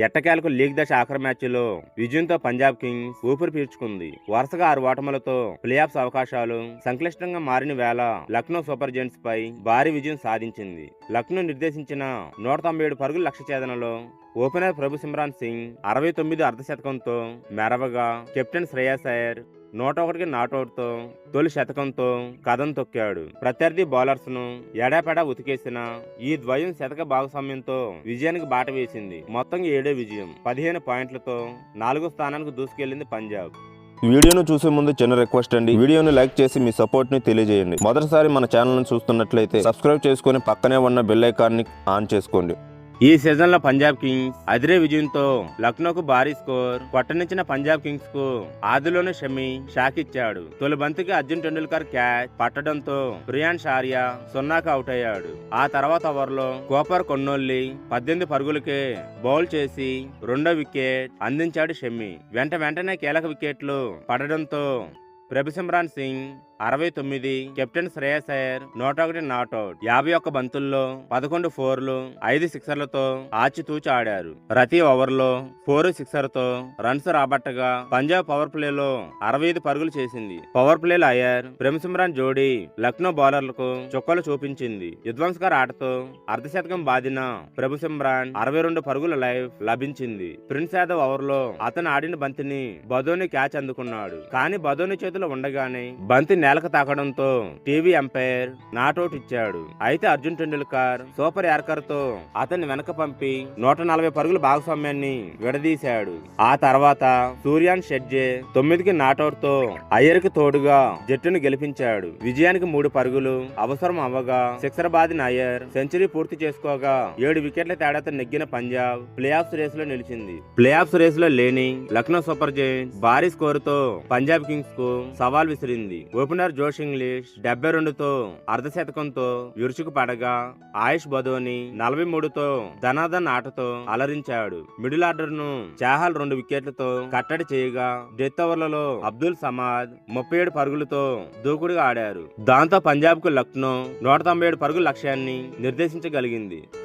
ఎట్టకేలకు లీగ్ దశ ఆఖరి మ్యాచ్లో విజయంతో పంజాబ్ కింగ్స్ ఊపిరి పీల్చుకుంది. వరుసగా 6 ఓటములతో ప్లే ఆఫ్స్ అవకాశాలు సంక్లిష్టంగా మారిన వేళ లక్నో సూపర్ జెయింట్స్ పై భారీ విజయం సాధించింది. లక్నో నిర్దేశించిన 197 పరుగుల లక్ష్య ఛేదనలో ఓపెనర్ ప్రభు సిమ్రాన్ సింగ్ 69 అర్ధశతకంతో మెరవగా, కెప్టెన్ శ్రేయస్ అయ్యర్ 101కి నాటౌట్తో తొలి శతకంతో కథం తొక్కాడు. ప్రత్యర్థి బౌలర్స్ ను ఎడాపెడా ఉతికేసిన ఈ ద్వయం శతక భాగస్వామ్యంతో విజయానికి బాట వేసింది. మొత్తం 7 విజయం, 15 పాయింట్లతో 4వ స్థానానికి దూసుకెళ్లింది పంజాబ్. వీడియోను చూసే ముందు చిన్న రిక్వెస్ట్ అండి, వీడియోను లైక్ చేసి మీ సపోర్ట్ ని తెలియజేయండి. మొదటిసారి మన ఛానల్ ను చూస్తున్నట్లయితే సబ్స్క్రైబ్ చేసుకుని పక్కనే ఉన్న బెల్ ఐకాన్ ని ఆన్ చేసుకోండి. ఈ సీజన్ లో పంజాబ్ కింగ్స్ అదిరే విజయంతో లక్నోకు భారీ స్కోర్ కొట్టనిచ్చిన పంజాబ్ కింగ్స్ కు ఆదిలోనే షమి షాక్ ఇచ్చాడు. తొలి బంతికి అర్జున్ టెండూల్కర్ క్యాచ్ పట్టడంతో ప్రియాన్ షారియా 0కు అవుట్ అయ్యాడు. ఆ తర్వాత ఓవర్లో కోపర్ కొన్నోల్లి 18 పరుగులకే బౌల్ చేసి 2వ వికెట్ అందించాడు షమి. వెంటనే కీలక వికెట్లు పడడంతో ప్రభు సిమ్రాన్ సింగ్ 69, కెప్టెన్ శ్రేయస్ అయ్యర్ 101 నాట్అవుట్. 51 బంతుల్లో 11 ఫోర్లు, 5 సిక్సర్లతో ఆచితూచి ఆడారు. ప్రతి ఓవర్లో 4 సిక్సర్తో రన్స్ రాబట్టగా పంజాబ్ పవర్ ప్లేలో 65 పరుగులు చేసింది. పవర్ ప్లేలో అయ్యర్, ప్రభు సిమ్రాన్ జోడీ లక్నో బౌలర్లకు చుక్కలు చూపించింది. విధ్వంసకర ఆటతో అర్ధశతకం బాదిన ప్రభు సిమ్రాన్ 62 పరుగుల లైఫ్ లభించింది. ప్రిన్స్ యాదవ్ ఓవర్లో అతను ఆడిన బంతిని బదోని క్యాచ్ అందుకున్నాడు. కానీ బదోని చేతిలో ఉండగానే బంతి నేలకు తాకడంతో టీవీ ఎంపైర్ నాట్అవుట్ ఇచ్చాడు. అయితే అర్జున్ టెండూల్కర్ సూపర్ యార్కర్ తో అతన్ని వెనక పంపి 140 పరుగుల భాగస్వామ్యాన్ని విడదీశాడు. ఆ తర్వాత సూర్యాన్ షెడ్జే 9కి నాట్అవుట్ తో అయ్యర్ కి తోడుగా జట్టును గెలిపించాడు. విజయానికి 3 పరుగులు అవసరం అవ్వగా సిక్సర్ బాదిన అయ్యర్ సెంచరీ పూర్తి చేసుకోగా 7 వికెట్ల తేడాతో నెగ్గిన పంజాబ్ ప్లే ఆఫ్స్ రేస్ లో నిలిచింది. ప్లే ఆఫ్స్ రేస్ లో లేని లక్నో సూపర్ జెయింట్స్ భారీ స్కోరుతో పంజాబ్ కింగ్స్ కు సవాల్ విసిరింది. ఓపెనర్ జోష్ ఇంగ్లీష్ 72తో అర్ధశతకంతో విరుచుకు పడగా, ఆయుష్ బదోని 43తో ధనాధన్ ఆటతో అలరించాడు. మిడిల్ ఆర్డర్ ను చాహల్ 2 వికెట్లతో కట్టడి చేయగా, డెత్ ఓవర్లలో అబ్దుల్ సమాద్ 37 పరుగులతో దూకుడుగా ఆడారు. దాంతో పంజాబ్ కు లక్నో 197 పరుగుల లక్ష్యాన్ని నిర్దేశించగలిగింది.